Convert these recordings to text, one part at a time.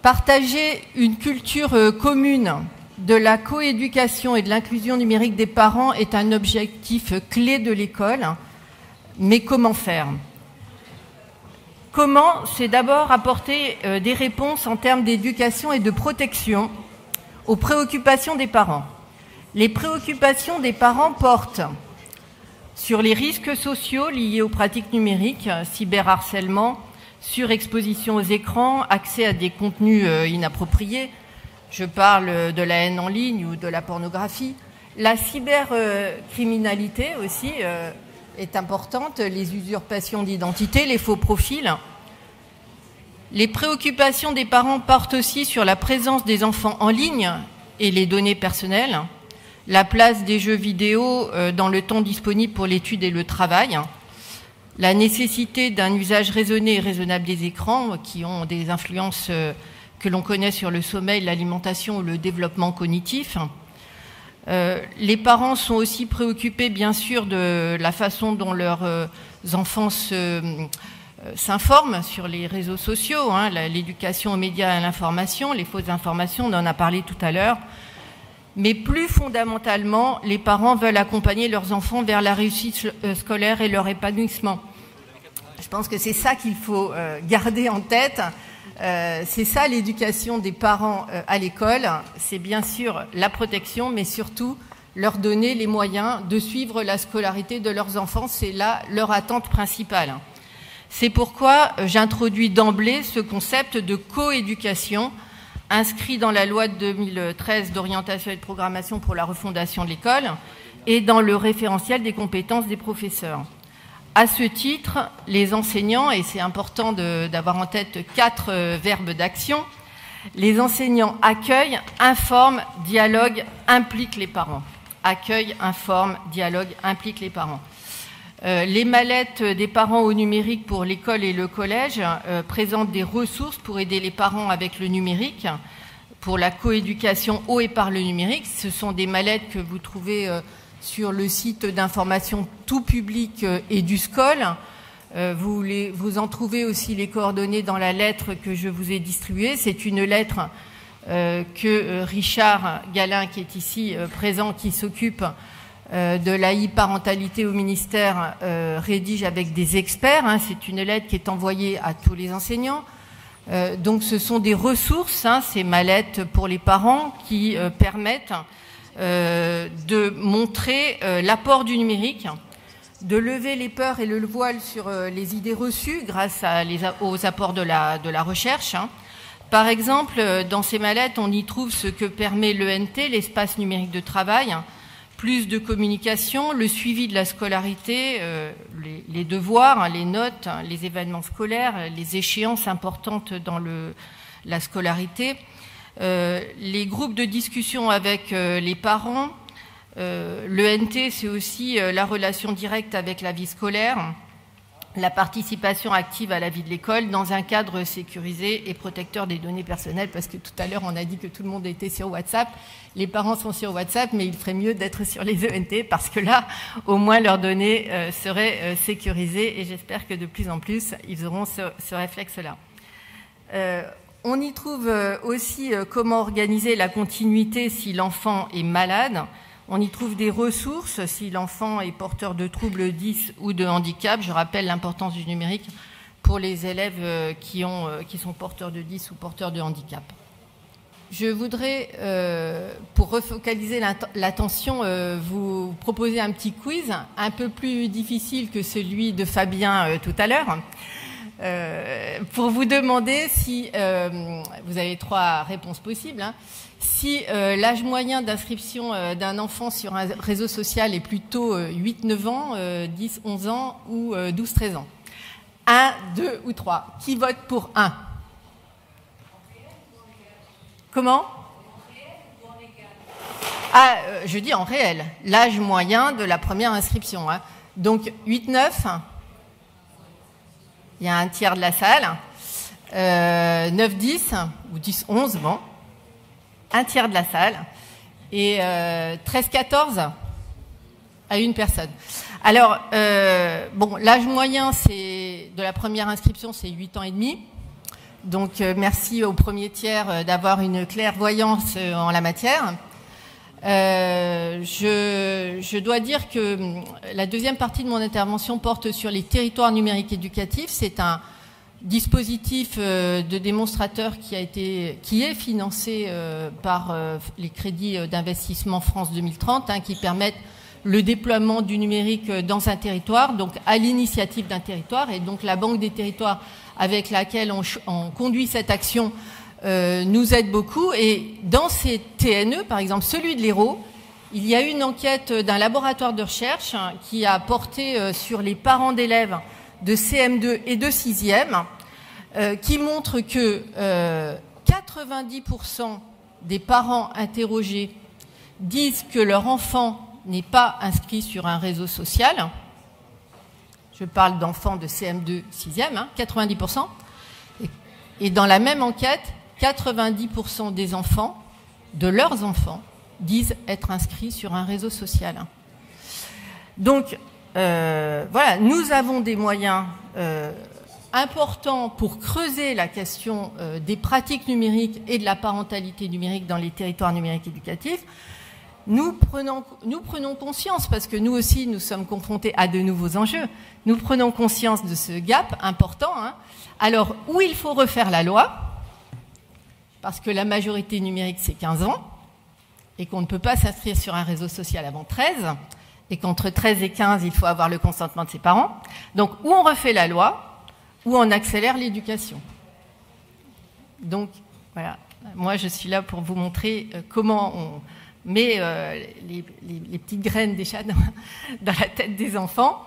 Partager une culture commune de la coéducation et de l'inclusion numérique des parents est un objectif clé de l'école. Mais comment faire? Comment? C'est d'abord apporter des réponses en termes d'éducation et de protection aux préoccupations des parents. Les préoccupations des parents portent sur les risques sociaux liés aux pratiques numériques, cyberharcèlement, surexposition aux écrans, accès à des contenus inappropriés. Je parle de la haine en ligne ou de la pornographie. La cybercriminalité aussi est importante, les usurpations d'identité, les faux profils. Les préoccupations des parents portent aussi sur la présence des enfants en ligne et les données personnelles, la place des jeux vidéo dans le temps disponible pour l'étude et le travail, la nécessité d'un usage raisonné et raisonnable des écrans qui ont des influences que l'on connaît sur le sommeil, l'alimentation ou le développement cognitif. Les parents sont aussi préoccupés, bien sûr, de la façon dont leurs enfants s'informent sur les réseaux sociaux, l'éducation aux médias et à l'information, les fausses informations, on en a parlé tout à l'heure. Mais plus fondamentalement, les parents veulent accompagner leurs enfants vers la réussite scolaire et leur épanouissement. Je pense que c'est ça qu'il faut garder en tête. C'est ça l'éducation des parents à l'école. C'est bien sûr la protection, mais surtout leur donner les moyens de suivre la scolarité de leurs enfants. C'est là leur attente principale. C'est pourquoi j'introduis d'emblée ce concept de coéducation inscrit dans la loi de 2013 d'orientation et de programmation pour la refondation de l'école et dans le référentiel des compétences des professeurs. À ce titre, les enseignants, et c'est important d'avoir en tête 4 verbes d'action, les enseignants accueillent, informent, dialoguent, impliquent les parents. Accueillent, informent, dialoguent, impliquent les parents. Les mallettes des parents au numérique pour l'école et le collège présentent des ressources pour aider les parents avec le numérique, pour la coéducation au et par le numérique. Ce sont des mallettes que vous trouvez sur le site d'information tout public et du SCOL. Vous en trouvez aussi les coordonnées dans la lettre que je vous ai distribuée. C'est une lettre que Richard Galin, qui est ici présent, qui s'occupe de l'e-parentalité au ministère, rédige avec des experts. C'est une lettre qui est envoyée à tous les enseignants. Donc ce sont des ressources, ces mallettes pour les parents qui permettent de montrer l'apport du numérique, de lever les peurs et le voile sur les idées reçues grâce aux apports de la recherche. Par exemple, dans ces mallettes, on y trouve ce que permet l'ENT, l'espace numérique de travail, plus de communication, le suivi de la scolarité, les devoirs, les notes, les événements scolaires, les échéances importantes dans la scolarité, les groupes de discussion avec les parents. L'ENT, c'est aussi la relation directe avec la vie scolaire, la participation active à la vie de l'école dans un cadre sécurisé et protecteur des données personnelles, parce que tout à l'heure on a dit que tout le monde était sur WhatsApp. Les parents sont sur WhatsApp, mais il ferait mieux d'être sur les ENT, parce que là, au moins, leurs données seraient sécurisées, et j'espère que de plus en plus, ils auront ce réflexe-là. On y trouve aussi comment organiser la continuité si l'enfant est malade. On y trouve des ressources si l'enfant est porteur de troubles 10 ou de handicap. Je rappelle l'importance du numérique pour les élèves qui sont porteurs de 10 ou porteurs de handicap. Je voudrais, pour refocaliser l'attention, vous proposer un petit quiz un peu plus difficile que celui de Fabien tout à l'heure, pour vous demander si, vous avez 3 réponses possibles, si l'âge moyen d'inscription d'un enfant sur un réseau social est plutôt 8-9 ans, 10-11 ans ou 12-13 ans. 1, 2 ou 3. Qui vote pour 1? Comment? Je dis en réel. L'âge moyen de la première inscription. Donc 8-9, il y a un tiers de la salle. 9-10 ou 10-11, bon. Un tiers de la salle. Et 13-14 à une personne. Alors, bon, l'âge moyen de la première inscription, c'est 8 ans et demi. Donc merci au premier tiers d'avoir une clairvoyance en la matière. Je dois dire que la deuxième partie de mon intervention porte sur les territoires numériques éducatifs. C'est un dispositif de démonstrateur qui est financé par les crédits d'investissement France 2030, qui permettent le déploiement du numérique dans un territoire, donc à l'initiative d'un territoire. Et donc la Banque des territoires avec laquelle on conduit cette action nous aide beaucoup. Et dans ces TNE, par exemple celui de l'Hérault, il y a eu une enquête d'un laboratoire de recherche qui a porté sur les parents d'élèves de CM2 et de 6e, qui montre que 90% des parents interrogés disent que leur enfant n'est pas inscrit sur un réseau social. Je parle d'enfants de CM2, 6e, 90%. Et dans la même enquête, 90% des enfants, de leurs enfants, disent être inscrits sur un réseau social. Donc, voilà, nous avons des moyens importants pour creuser la question des pratiques numériques et de la parentalité numérique dans les territoires numériques éducatifs. Nous prenons conscience, parce que nous aussi, nous sommes confrontés à de nouveaux enjeux, nous prenons conscience de ce gap important. Alors, où il faut refaire la loi, parce que la majorité numérique, c'est 15 ans, et qu'on ne peut pas s'inscrire sur un réseau social avant 13, et qu'entre 13 et 15, il faut avoir le consentement de ses parents. Donc, où on refait la loi, où on accélère l'éducation. Donc, voilà. Moi, je suis là pour vous montrer comment on met les petites graines déjà dans la tête des enfants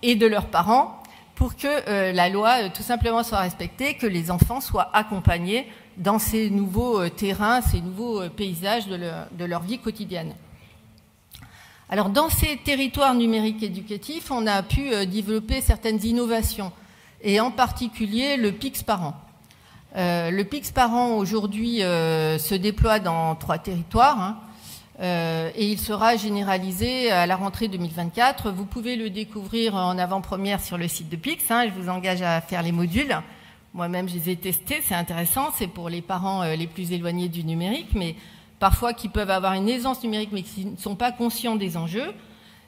et de leurs parents pour que la loi tout simplement soit respectée, que les enfants soient accompagnés dans ces nouveaux terrains, ces nouveaux paysages de leur vie quotidienne. Alors, dans ces territoires numériques éducatifs, on a pu développer certaines innovations, et en particulier le PIX Parent. Le PIX Parent, aujourd'hui, se déploie dans 3 territoires, et il sera généralisé à la rentrée 2024. Vous pouvez le découvrir en avant-première sur le site de PIX. Je vous engage à faire les modules. Moi-même, je les ai testés. C'est intéressant. C'est pour les parents les plus éloignés du numérique, mais parfois qui peuvent avoir une aisance numérique, mais qui ne sont pas conscients des enjeux.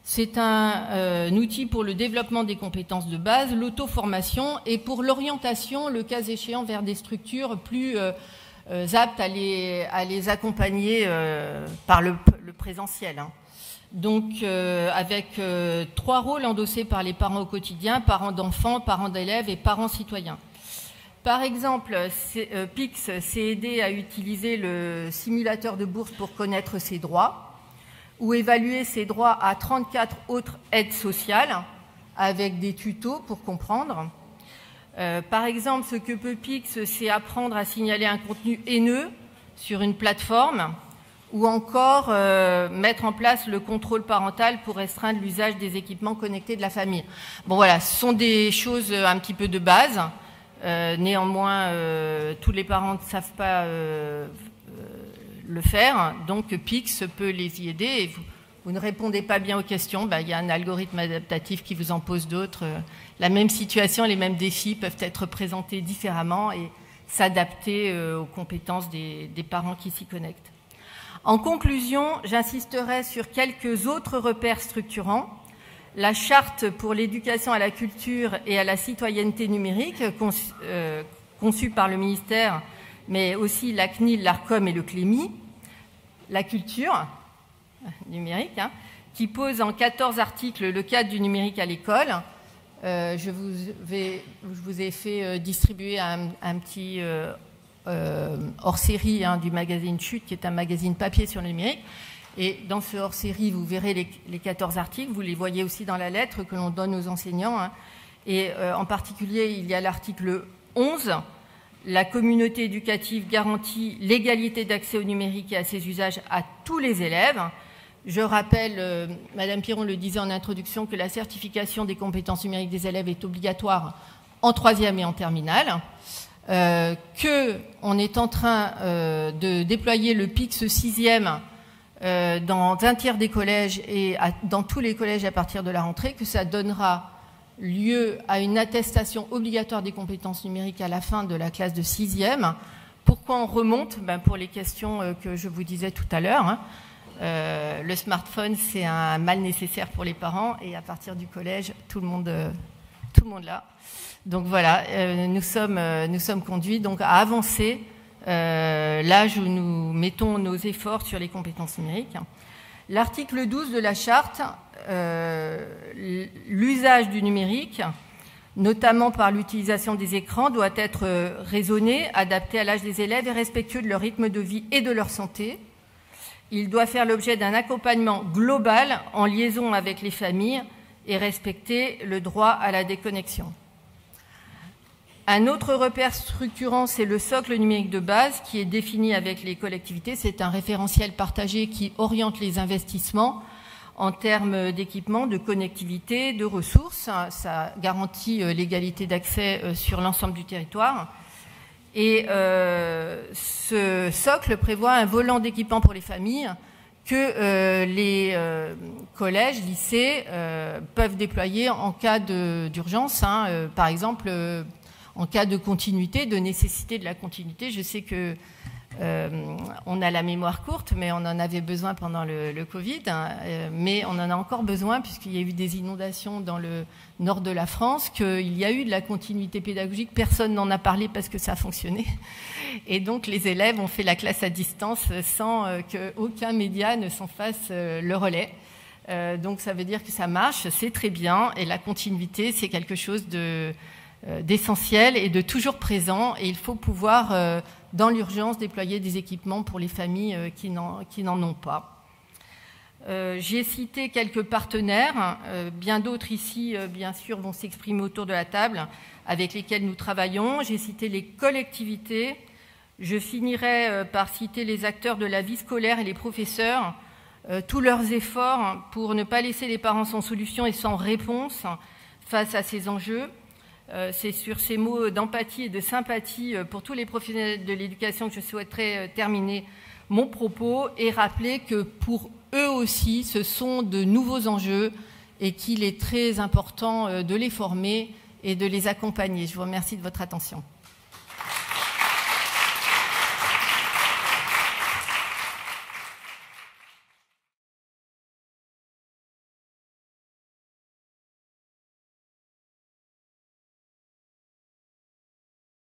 C'est un outil pour le développement des compétences de base, l'auto-formation et pour l'orientation, le cas échéant, vers des structures plus aptes à les accompagner par le présentiel. Donc, avec 3 rôles endossés par les parents au quotidien, parents d'enfants, parents d'élèves et parents citoyens. Par exemple, PIX s'est aidé à utiliser le simulateur de bourse pour connaître ses droits, ou évaluer ses droits à 34 autres aides sociales, avec des tutos pour comprendre. Par exemple, ce que peut PIX, c'est apprendre à signaler un contenu haineux sur une plateforme, ou encore mettre en place le contrôle parental pour restreindre l'usage des équipements connectés de la famille. Bon voilà, ce sont des choses un petit peu de base. Néanmoins, tous les parents ne savent pas le faire, donc PIX peut les y aider. Et vous ne répondez pas bien aux questions, il y a un algorithme adaptatif qui vous en pose d'autres. La même situation, les mêmes défis peuvent être présentés différemment et s'adapter aux compétences des parents qui s'y connectent. En conclusion, j'insisterai sur quelques autres repères structurants. La charte pour l'éducation à la culture et à la citoyenneté numérique, conçue par le ministère, mais aussi la CNIL, l'ARCOM et le CLEMI. La culture numérique, qui pose en 14 articles le cadre du numérique à l'école. Je vous ai fait distribuer un petit hors-série du magazine Chute, qui est un magazine papier sur le numérique. Et dans ce hors-série, vous verrez les 14 articles. Vous les voyez aussi dans la lettre que l'on donne aux enseignants. Et en particulier, il y a l'article 11. La communauté éducative garantit l'égalité d'accès au numérique et à ses usages à tous les élèves. Je rappelle, Madame Piron le disait en introduction, que la certification des compétences numériques des élèves est obligatoire en 3e et en terminale. Qu'on est en train de déployer le PIX 6e dans un tiers des collèges et dans tous les collèges à partir de la rentrée, que ça donnera lieu à une attestation obligatoire des compétences numériques à la fin de la classe de 6e. Pourquoi on remonte? Pour les questions que je vous disais tout à l'heure. Le smartphone, c'est un mal nécessaire pour les parents, et à partir du collège, tout le monde l'a. Donc voilà, nous sommes conduits donc à avancer l'âge où nous mettons nos efforts sur les compétences numériques. L'article 12 de la charte, l'usage du numérique, notamment par l'utilisation des écrans, doit être raisonné, adapté à l'âge des élèves et respectueux de leur rythme de vie et de leur santé. Il doit faire l'objet d'un accompagnement global en liaison avec les familles et respecter le droit à la déconnexion. Un autre repère structurant, c'est le socle numérique de base qui est défini avec les collectivités. C'est un référentiel partagé qui oriente les investissements en termes d'équipement, de connectivité, de ressources. Ça garantit l'égalité d'accès sur l'ensemble du territoire. Et ce socle prévoit un volant d'équipement pour les familles que les collèges, lycées peuvent déployer en cas d'urgence. Par exemple, en cas de continuité, de nécessité de la continuité. Je sais que on a la mémoire courte, mais on en avait besoin pendant le Covid. Mais on en a encore besoin puisqu'il y a eu des inondations dans le nord de la France, qu'il y a eu de la continuité pédagogique. Personne n'en a parlé parce que ça a fonctionné. Et donc les élèves ont fait la classe à distance sans qu'aucun média ne s'en fasse le relais. Donc ça veut dire que ça marche, c'est très bien. Et la continuité, c'est quelque chose d'essentiel et de toujours présent, et il faut pouvoir, dans l'urgence, déployer des équipements pour les familles qui n'en ont pas. J'ai cité quelques partenaires, bien d'autres ici, bien sûr, vont s'exprimer autour de la table, avec lesquels nous travaillons. J'ai cité les collectivités. Je finirai par citer les acteurs de la vie scolaire et les professeurs, tous leurs efforts pour ne pas laisser les parents sans solution et sans réponse face à ces enjeux. C'est sur ces mots d'empathie et de sympathie pour tous les professionnels de l'éducation que je souhaiterais terminer mon propos et rappeler que pour eux aussi, ce sont de nouveaux enjeux et qu'il est très important de les former et de les accompagner. Je vous remercie de votre attention.